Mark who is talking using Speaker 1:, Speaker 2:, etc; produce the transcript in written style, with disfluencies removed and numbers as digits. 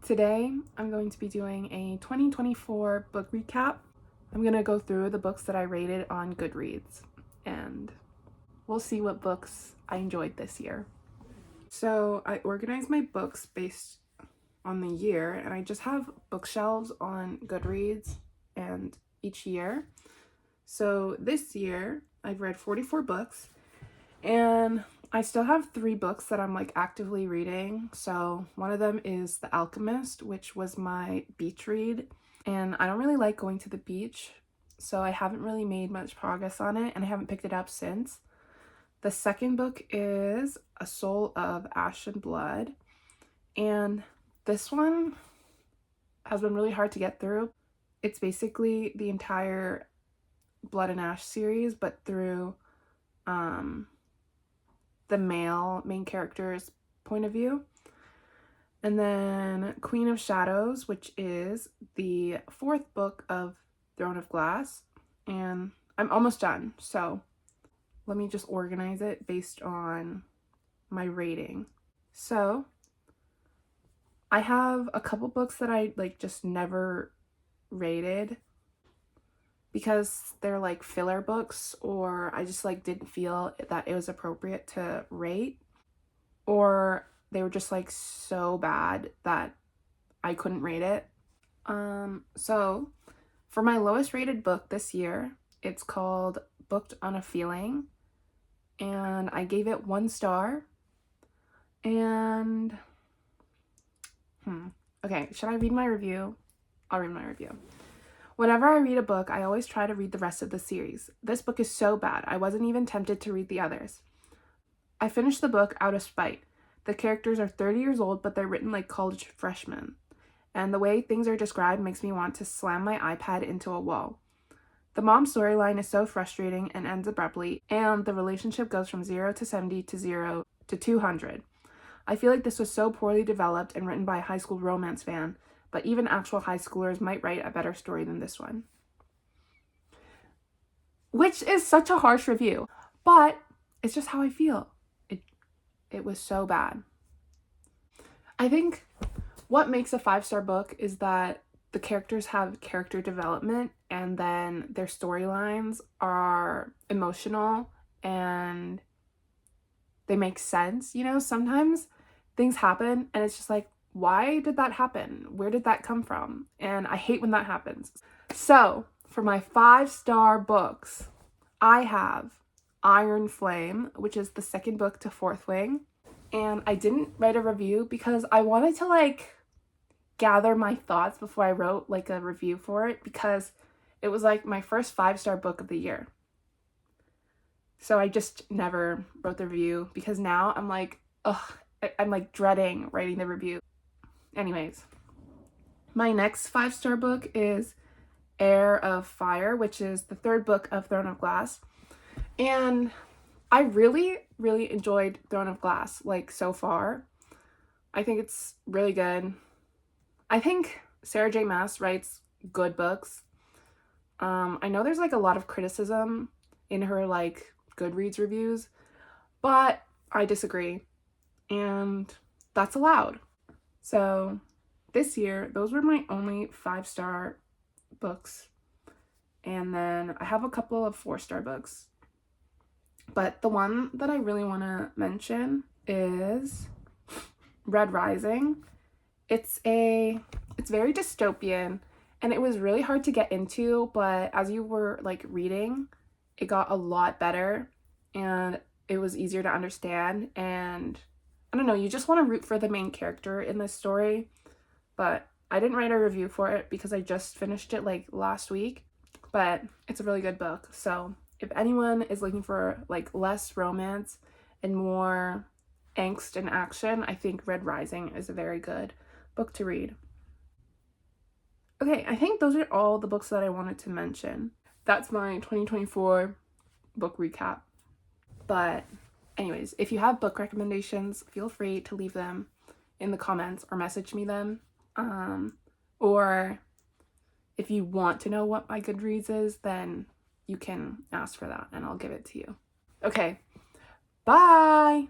Speaker 1: Today, I'm going to be doing a 2024 book recap. I'm going to go through the books that I rated on Goodreads, and we'll see what books I enjoyed this year. So I organized my books based on the year, and I just have bookshelves on Goodreads and each year. So this year, I've read 44 books, and I still have 3 books that I'm actively reading. So one of them is The Alchemist, which was my beach read, and I don't really like going to the beach, so I haven't really made much progress on it, and I haven't picked it up since. The second book is A Soul of Ash and Blood, and this one has been really hard to get through. It's basically the entire Blood and Ash series, but through the male main character's point of view. And then Queen of Shadows, which is the 4th book of Throne of Glass, and I'm almost done, so let me just organize it based on my rating. So I have a couple books that I just never rated because they're filler books, or I just didn't feel that it was appropriate to rate, or they were just so bad that I couldn't rate it. So for my lowest rated book this year, it's called Booked on a Feeling, and I gave it 1 star. And okay, should I read my review? I'll read my review. Whenever I read a book, I always try to read the rest of the series. This book is so bad, I wasn't even tempted to read the others. I finished the book out of spite. The characters are 30 years old, but they're written like college freshmen. And the way things are described makes me want to slam my iPad into a wall. The mom storyline is so frustrating and ends abruptly, and the relationship goes from 0 to 70 to 0 to 200. I feel like this was so poorly developed and written by a high school romance fan, but even actual high schoolers might write a better story than this one. Which is such a harsh review, but it's just how I feel. It was so bad. I think what makes a 5-star book is that the characters have character development, and then their storylines are emotional and they make sense. Sometimes things happen and it's just why did that happen? Where did that come from? And I hate when that happens. So for my 5-star books, I have Iron Flame, which is the 2nd book to Fourth Wing. And I didn't write a review because I wanted to gather my thoughts before I wrote a review for it, because it was my first 5-star book of the year. So I just never wrote the review because now I'm I'm dreading writing the review. Anyways, my next 5-star book is Heir of Fire, which is the 3rd book of Throne of Glass. And I really, really enjoyed Throne of Glass, so far. I think it's really good. I think Sarah J. Maas writes good books. I know there's a lot of criticism in her Goodreads reviews, but I disagree, and that's allowed. So this year, those were my only 5-star books, and then I have a couple of 4-star books. But the one that I really want to mention is Red Rising. It's very dystopian, and it was really hard to get into, but as you were reading, it got a lot better and it was easier to understand. And I don't know, you just want to root for the main character in this story. But I didn't write a review for it because I just finished it last week, but it's a really good book. So if anyone is looking for less romance and more angst and action, I think Red Rising is a very good book to read. Okay, I think those are all the books that I wanted to mention. That's my 2024 book recap. But anyways, if you have book recommendations, feel free to leave them in the comments or message me them. Or if you want to know what my Goodreads is, then you can ask for that and I'll give it to you. Okay, bye!